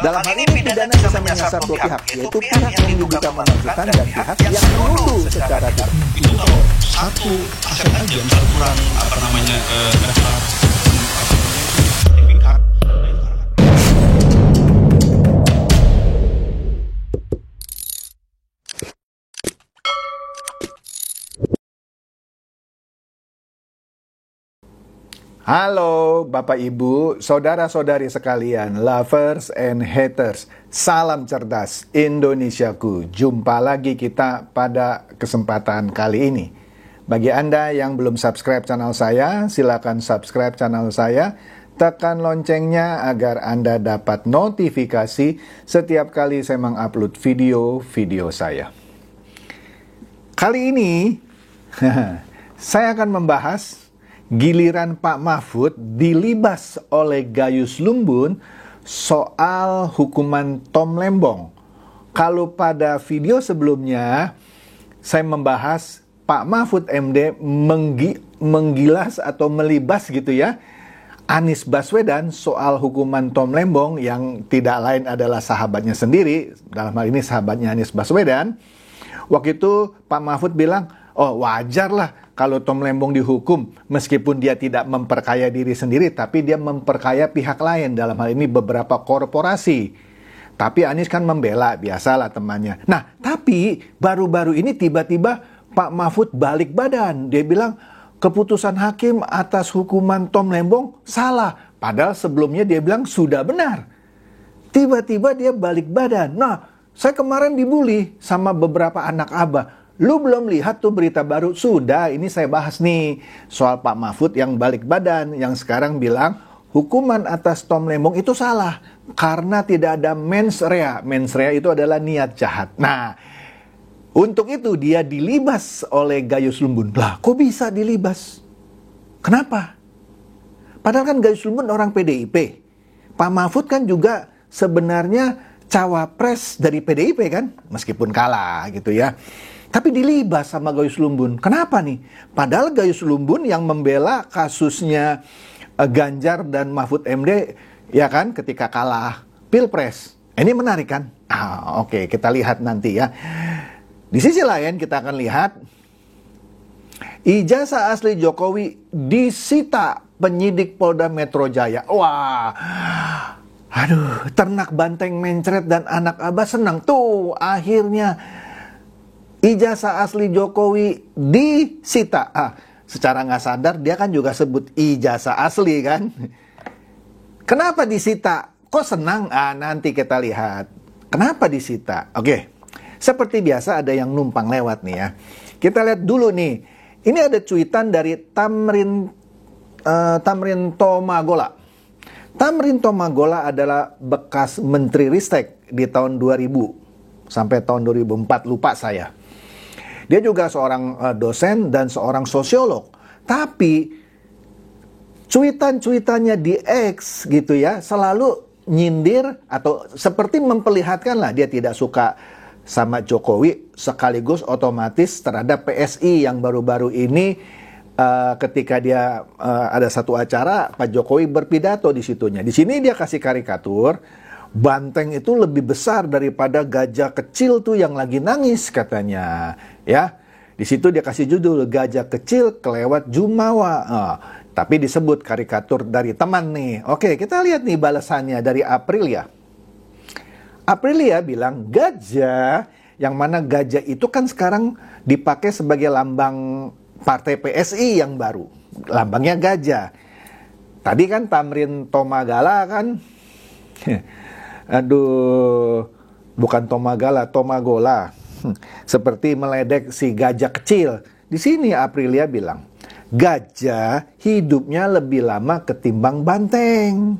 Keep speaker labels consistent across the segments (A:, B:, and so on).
A: Dalam hal ini pidana bisa menyasar dua pihak, yaitu pihak yang diduga menentukan dan pihak yang menuduh secara tidak.
B: Itu kalau satu aset aja misal kurang daftar sertifikat.
A: Halo Bapak Ibu, saudara-saudari sekalian, lovers and haters. Salam cerdas Indonesiaku. Jumpa lagi kita pada kesempatan kali ini. Bagi Anda yang belum subscribe channel saya, silakan subscribe channel saya. Tekan loncengnya agar Anda dapat notifikasi setiap kali saya mengupload video-video saya. Kali ini, saya akan membahas giliran Pak Mahfud dilibas oleh Gayus Lumbun soal hukuman Tom Lembong. Kalau pada video sebelumnya saya membahas Pak Mahfud MD menggilas atau melibas gitu ya Anies Baswedan soal hukuman Tom Lembong yang tidak lain adalah sahabatnya sendiri, dalam hal ini sahabatnya Anies Baswedan. Waktu itu Pak Mahfud bilang, oh wajar lah kalau Tom Lembong dihukum, meskipun dia tidak memperkaya diri sendiri, tapi dia memperkaya pihak lain, dalam hal ini beberapa korporasi. Tapi Anies kan membela, biasalah temannya. Nah, tapi baru-baru ini tiba-tiba Pak Mahfud balik badan. Dia bilang, keputusan hakim atas hukuman Tom Lembong salah. Padahal sebelumnya dia bilang sudah benar. Tiba-tiba dia balik badan. Nah, saya kemarin dibully sama beberapa anak abah. Lu belum lihat tuh berita baru? Sudah, ini saya bahas nih. Soal Pak Mahfud yang balik badan, yang sekarang bilang hukuman atas Tom Lembong itu salah. Karena tidak ada mens rea. Mens rea itu adalah niat jahat. Nah, untuk itu dia dilibas oleh Gayus Lumbun. Lah, kok bisa dilibas? Kenapa? Padahal kan Gayus Lumbun orang PDIP. Pak Mahfud kan juga sebenarnya cawapres dari PDIP kan? Meskipun kalah gitu ya. Tapi dilibas sama Gayus Lumbun. Kenapa nih? Padahal Gayus Lumbun yang membela kasusnya Ganjar dan Mahfud MD, ya kan, ketika kalah Pilpres. Ini menarik kan? Oke, kita lihat nanti ya. Di sisi lain kita akan lihat ijazah asli Jokowi disita penyidik Polda Metro Jaya. Wah, aduh, ternak banteng mencret dan anak abah senang. Tuh, akhirnya ijazah asli Jokowi disita. Secara nggak sadar dia kan juga sebut ijazah asli kan. Kenapa disita? Kok senang? Nanti kita lihat. Kenapa disita? Oke. Seperti biasa ada yang numpang lewat nih ya. Kita lihat dulu nih. Ini ada cuitan dari Tamrin Tomagola. Tamrin Tomagola adalah bekas Menteri Ristek di tahun 2000 sampai tahun 2004, lupa saya. Dia juga seorang dosen dan seorang sosiolog. Tapi cuitan-cuitannya di X gitu ya, selalu nyindir atau seperti memperlihatkan lah dia tidak suka sama Jokowi, sekaligus otomatis terhadap PSI yang baru-baru ini ketika dia ada satu acara Pak Jokowi berpidato di situnya. Di sini dia kasih karikatur, banteng itu lebih besar daripada gajah kecil tuh yang lagi nangis katanya. Ya, di situ dia kasih judul gajah kecil kelewat jumawa. Tapi disebut karikatur dari teman nih. Oke, kita lihat nih balasannya dari Aprilia. Aprilia bilang gajah, yang mana gajah itu kan sekarang dipakai sebagai lambang partai PSI yang baru. Lambangnya gajah. Tadi kan Tamrin Tomagala kan. Aduh, bukan Tomagala, Tomagola. Seperti meledek si gajah kecil. Di sini Aprilia bilang, gajah hidupnya lebih lama ketimbang banteng.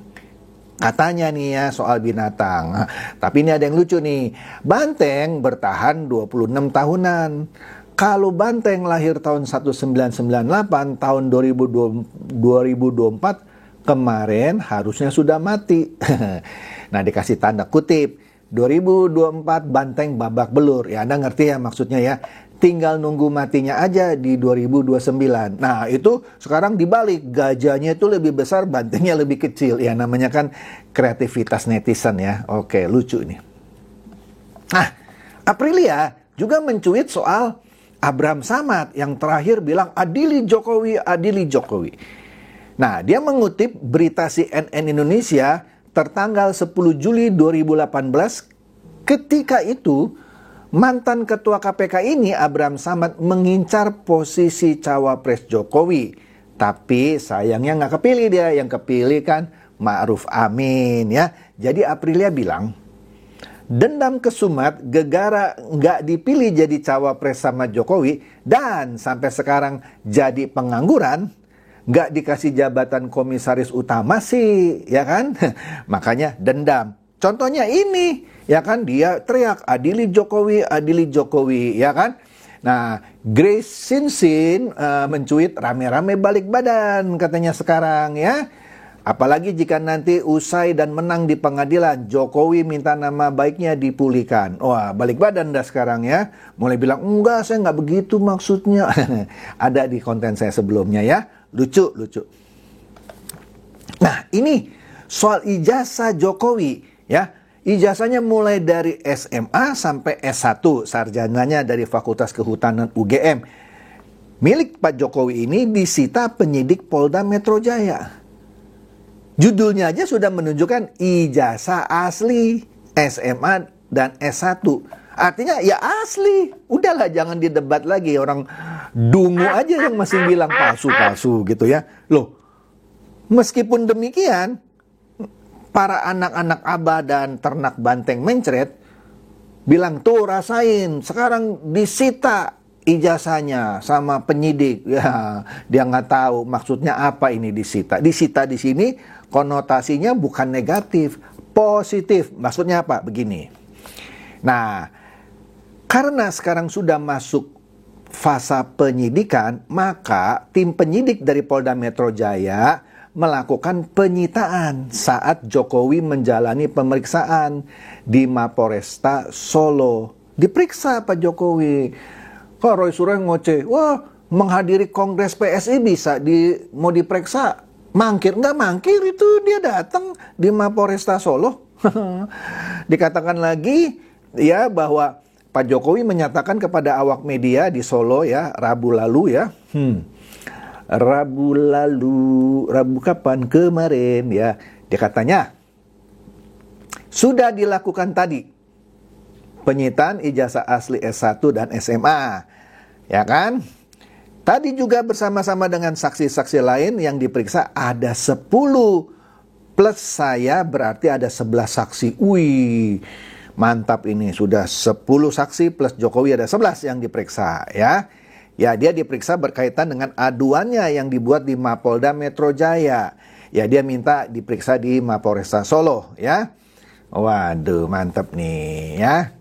A: Katanya nih ya soal binatang. Tapi ini ada yang lucu nih. Banteng bertahan 26 tahunan. Kalau banteng lahir tahun 1998, tahun 2024 kemarin harusnya sudah mati. Nah, dikasih tanda kutip. 2024 banteng babak belur. Ya, Anda ngerti ya maksudnya ya. tinggal nunggu matinya aja di 2029. Nah, itu sekarang dibalik, gajahnya itu lebih besar, bantengnya lebih kecil. Ya, namanya kan kreativitas netizen ya. Oke, lucu nih. Nah, Aprilia juga mencuit soal Abraham Samad yang terakhir bilang adili Jokowi, adili Jokowi. Nah, dia mengutip berita CNN Indonesia tertanggal 10 Juli 2018. Ketika itu, mantan ketua KPK ini, Abraham Samad, mengincar posisi cawapres Jokowi. Tapi sayangnya nggak kepilih dia. Yang kepilih kan Ma'ruf Amin ya. Jadi Aprilia bilang, dendam ke Sumad gegara nggak dipilih jadi cawapres sama Jokowi. Dan sampai sekarang jadi pengangguran. Nggak dikasih jabatan komisaris utama sih, ya kan? Makanya dendam. Contohnya ini, ya kan, dia teriak adili Jokowi, ya kan? Nah, Grace Sinsin mencuit rame-rame balik badan katanya sekarang ya. Apalagi jika nanti usai dan menang di pengadilan, Jokowi minta nama baiknya dipulihkan. Wah, balik badan dah sekarang ya. Mulai bilang, enggak, saya nggak begitu maksudnya. Ada di konten saya sebelumnya ya. Lucu. Nah, ini soal ijazah Jokowi ya. Ijazahnya mulai dari SMA sampai S1, sarjananya dari Fakultas Kehutanan UGM. Milik Pak Jokowi ini disita penyidik Polda Metro Jaya. Judulnya aja sudah menunjukkan ijazah asli SMA dan S1. Artinya ya asli. Udahlah, jangan didebat lagi. Orang dungu aja yang masih bilang palsu-palsu gitu ya. Loh, meskipun demikian, para anak-anak abah dan ternak banteng mencret bilang, tuh rasain, sekarang disita ijazahnya sama penyidik. Ya, dia nggak tahu maksudnya apa ini disita. Disita di sini konotasinya bukan negatif, positif. Maksudnya apa? Begini. Nah, karena sekarang sudah masuk fase penyidikan, maka tim penyidik dari Polda Metro Jaya melakukan penyitaan saat Jokowi menjalani pemeriksaan di Mapolresta Solo. Diperiksa Pak Jokowi. Kok Roy Suryo ngoceh, wah, menghadiri kongres PSI bisa mau diperiksa, mangkir. Nggak mangkir, itu dia datang di Mapolresta Solo. Dikatakan lagi ya bahwa Pak Jokowi menyatakan kepada awak media di Solo ya, Rabu lalu ya. Rabu kapan? Kemarin ya. Dia katanya, sudah dilakukan tadi penyitaan ijazah asli S1 dan SMA. Ya kan? Tadi juga bersama-sama dengan saksi-saksi lain yang diperiksa ada 10. Plus saya berarti ada 11 saksi. Wih, mantap ini. Sudah 10 saksi plus Jokowi ada 11 yang diperiksa ya. Ya, dia diperiksa berkaitan dengan aduannya yang dibuat di Mapolda Metro Jaya. Ya, dia minta diperiksa di Mapolresta Solo ya. Waduh, mantap nih ya.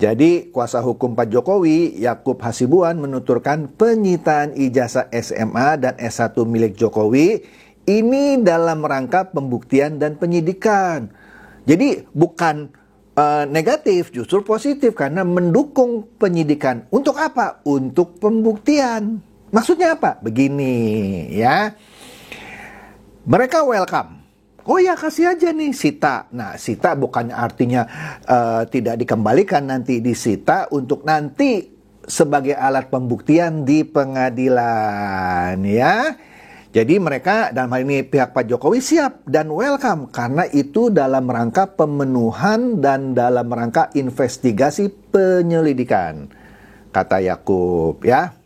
A: Jadi kuasa hukum Pak Jokowi, Yakub Hasibuan, menuturkan penyitaan ijazah SMA dan S1 milik Jokowi ini dalam rangka pembuktian dan penyidikan. Jadi bukan negatif, justru positif karena mendukung penyidikan. Untuk apa? Untuk pembuktian. Maksudnya apa? Begini ya. Mereka welcome. Oh ya, kasih aja nih sita. Nah, sita bukan artinya tidak dikembalikan, nanti disita untuk nanti sebagai alat pembuktian di pengadilan ya. Jadi mereka dalam hal ini pihak Pak Jokowi siap dan welcome karena itu dalam rangka pemenuhan dan dalam rangka investigasi penyelidikan, kata Yakub ya.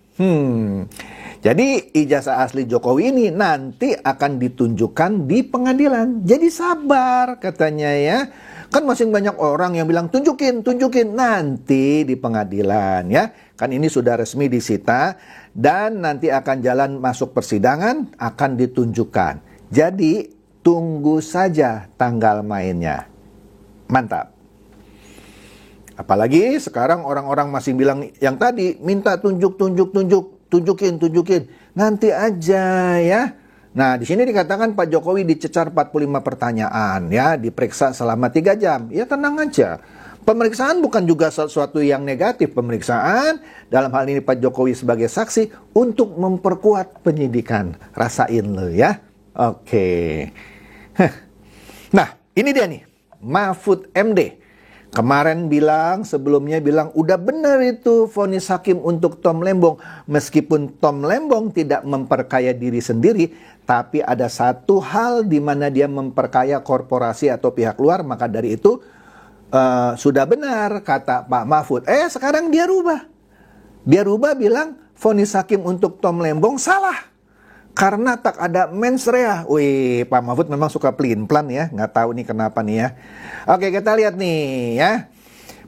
A: Jadi ijazah asli Jokowi ini nanti akan ditunjukkan di pengadilan. Jadi sabar katanya ya. Kan masih banyak orang yang bilang tunjukin nanti di pengadilan ya. Kan ini sudah resmi disita dan nanti akan jalan masuk persidangan akan ditunjukkan. Jadi tunggu saja tanggal mainnya. Mantap. Apalagi sekarang orang-orang masih bilang yang tadi minta tunjukin. Nanti aja ya. Nah, di sini dikatakan Pak Jokowi dicecar 45 pertanyaan ya, diperiksa selama 3 jam. Ya tenang aja. Pemeriksaan bukan juga sesuatu yang negatif. Pemeriksaan, dalam hal ini Pak Jokowi sebagai saksi, untuk memperkuat penyidikan. Rasain lo ya. Oke. Nah, ini dia nih. Mahfud MD. Kemarin sebelumnya bilang, udah benar itu vonis hakim untuk Tom Lembong. Meskipun Tom Lembong tidak memperkaya diri sendiri, tapi ada satu hal di mana dia memperkaya korporasi atau pihak luar, maka dari itu, sudah benar kata Pak Mahfud. Sekarang dia rubah. Dia rubah bilang vonis hakim untuk Tom Lembong salah. Karena tak ada mens rea. Wih, Pak Mahfud memang suka pelin-pelan ya. Nggak tahu nih kenapa nih ya. Oke, kita lihat nih ya.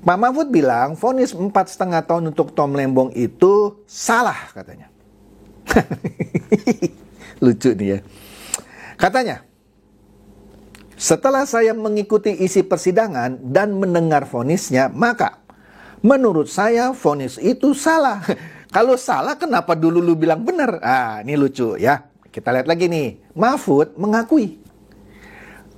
A: Pak Mahfud bilang vonis 4,5 tahun untuk Tom Lembong itu salah katanya. Lucu nih ya. Katanya, setelah saya mengikuti isi persidangan dan mendengar vonisnya, maka menurut saya vonis itu salah. Kalau salah, kenapa dulu lu bilang benar? Ini lucu ya. Kita lihat lagi nih. Mahfud mengakui.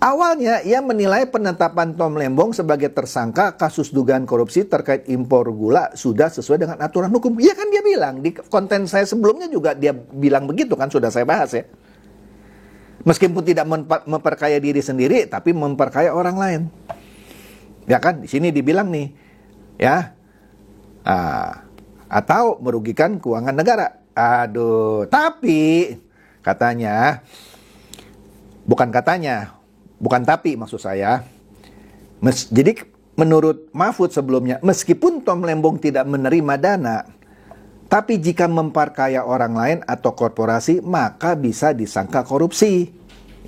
A: Awalnya ia menilai penetapan Tom Lembong sebagai tersangka kasus dugaan korupsi terkait impor gula sudah sesuai dengan aturan hukum. Iya kan dia bilang. Di konten saya sebelumnya juga dia bilang begitu kan, sudah saya bahas ya. Meskipun tidak memperkaya diri sendiri, tapi memperkaya orang lain. Ya kan, di sini dibilang nih, ya, atau merugikan keuangan negara. Aduh, tapi bukan tapi maksud saya. Jadi menurut Mahfud sebelumnya, meskipun Tom Lembong tidak menerima dana, tapi jika memperkaya orang lain atau korporasi, maka bisa disangka korupsi.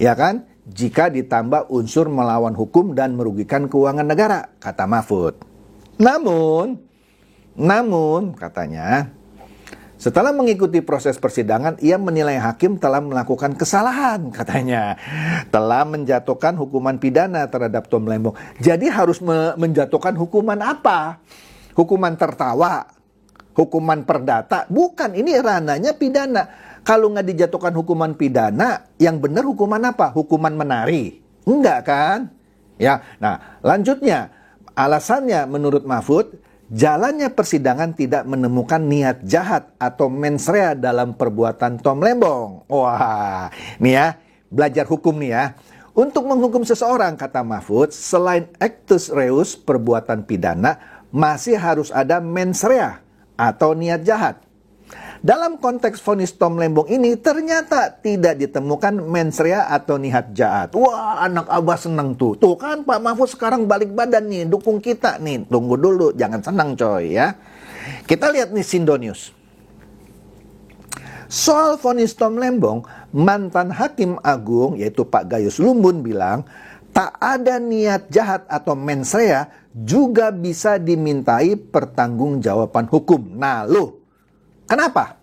A: Ya kan? Jika ditambah unsur melawan hukum dan merugikan keuangan negara, kata Mahfud. Namun, katanya, setelah mengikuti proses persidangan, ia menilai hakim telah melakukan kesalahan, katanya. Telah menjatuhkan hukuman pidana terhadap Tom Lembong. Jadi harus menjatuhkan hukuman apa? Hukuman tertawa? Hukuman perdata? Bukan, ini ranahnya pidana. Kalau nggak dijatuhkan hukuman pidana, yang benar hukuman apa? Hukuman menari? Enggak kan? Ya, nah lanjutnya, alasannya menurut Mahfud, jalannya persidangan tidak menemukan niat jahat atau mens rea dalam perbuatan Tom Lembong. Wah, nih ya, belajar hukum nih ya. Untuk menghukum seseorang, kata Mahfud, selain actus reus perbuatan pidana, masih harus ada mens rea atau niat jahat. Dalam konteks vonis Tom Lembong ini ternyata tidak ditemukan mens rea atau niat jahat. Wah, anak abah senang tuh. Tuh kan Pak Mahfud sekarang balik badan nih, dukung kita nih. Tunggu dulu, jangan senang coy ya. Kita lihat nih Sindonius. Soal vonis Tom Lembong, mantan Hakim Agung yaitu Pak Gayus Lumbun bilang, tak ada niat jahat atau mens rea juga bisa dimintai pertanggungjawaban hukum. Nah, loh. Kenapa?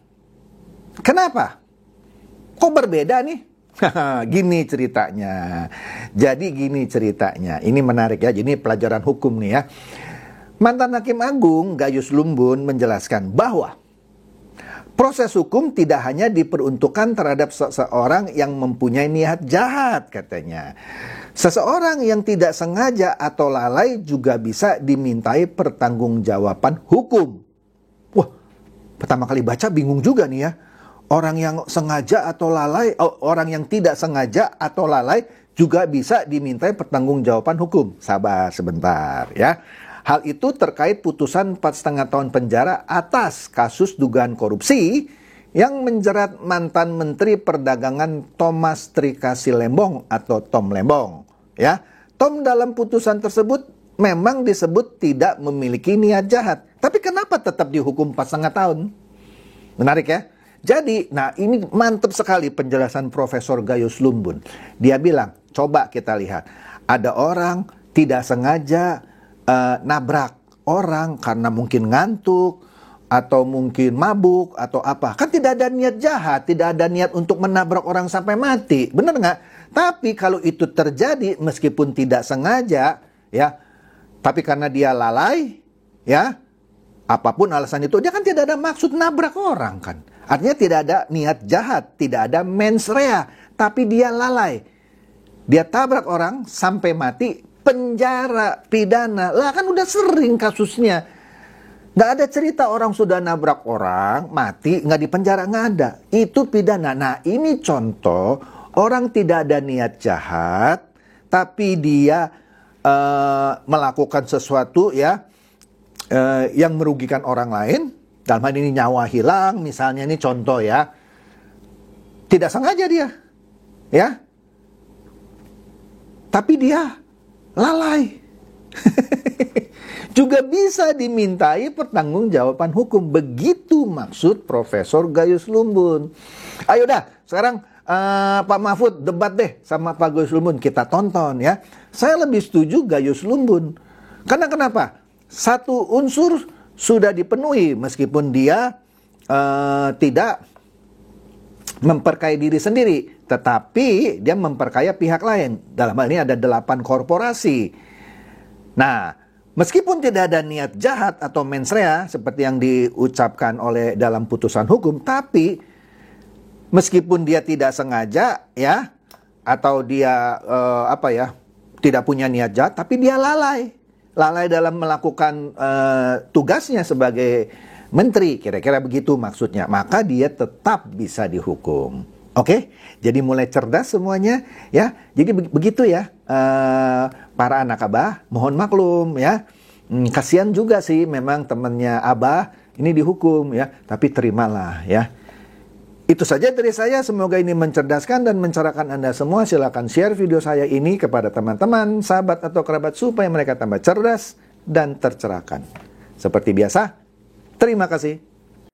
A: Kok berbeda nih? Gini ceritanya. Ini menarik ya. Ini pelajaran hukum nih ya. Mantan Hakim Agung Gayus Lumbun menjelaskan bahwa proses hukum tidak hanya diperuntukkan terhadap seseorang yang mempunyai niat jahat, katanya. Seseorang yang tidak sengaja atau lalai juga bisa dimintai pertanggungjawaban hukum. Wah, pertama kali baca bingung juga nih ya. Orang yang sengaja atau lalai, orang yang tidak sengaja atau lalai juga bisa dimintai pertanggungjawaban hukum. Sabar sebentar ya. Hal itu terkait putusan 4,5 tahun penjara atas kasus dugaan korupsi yang menjerat mantan Menteri Perdagangan Thomas Trikasi Lembong atau Tom Lembong. Ya, Tom dalam putusan tersebut memang disebut tidak memiliki niat jahat. Tapi kenapa tetap dihukum 4,5 tahun? Menarik ya. Jadi, nah ini mantap sekali penjelasan Profesor Gayus Lumbun. Dia bilang, coba kita lihat. Ada orang tidak sengaja nabrak orang karena mungkin ngantuk, atau mungkin mabuk, atau apa. Kan tidak ada niat jahat, tidak ada niat untuk menabrak orang sampai mati. Benar nggak? Tapi kalau itu terjadi meskipun tidak sengaja, ya, tapi karena dia lalai, ya, apapun alasan itu, dia kan tidak ada maksud nabrak orang kan. Artinya tidak ada niat jahat, tidak ada mens rea, tapi dia lalai. Dia tabrak orang sampai mati, penjara, pidana. Lah kan udah sering kasusnya. Nggak ada cerita orang sudah nabrak orang, mati, nggak di penjara, nggak ada. Itu pidana. Nah, ini contoh orang tidak ada niat jahat, tapi dia melakukan sesuatu ya yang merugikan orang lain. Dalam hal ini nyawa hilang, misalnya ini contoh ya. Tidak sengaja dia, ya. Tapi dia lalai. Juga bisa dimintai pertanggungjawaban hukum. Begitu maksud Profesor Gayus Lumbun. Ayo dah, sekarang Pak Mahfud debat deh sama Pak Gayus Lumbun. Kita tonton ya. Saya lebih setuju Gayus Lumbun. Karena kenapa? Satu unsur sudah dipenuhi meskipun dia tidak memperkaya diri sendiri. Tetapi dia memperkaya pihak lain. Dalam hal ini ada 8 korporasi. Nah, meskipun tidak ada niat jahat atau mens rea seperti yang diucapkan oleh dalam putusan hukum, tapi meskipun dia tidak sengaja ya, atau dia tidak punya niat jahat, tapi dia lalai dalam melakukan tugasnya sebagai menteri, kira-kira begitu maksudnya. Maka dia tetap bisa dihukum. Oke, jadi mulai cerdas semuanya ya. Jadi begitu ya, para anak Abah, mohon maklum ya. Kasihan juga sih memang temannya Abah ini dihukum ya, tapi terimalah ya. Itu saja dari saya, semoga ini mencerdaskan dan mencerahkan Anda semua. Silakan share video saya ini kepada teman-teman, sahabat atau kerabat supaya mereka tambah cerdas dan tercerahkan. Seperti biasa, terima kasih.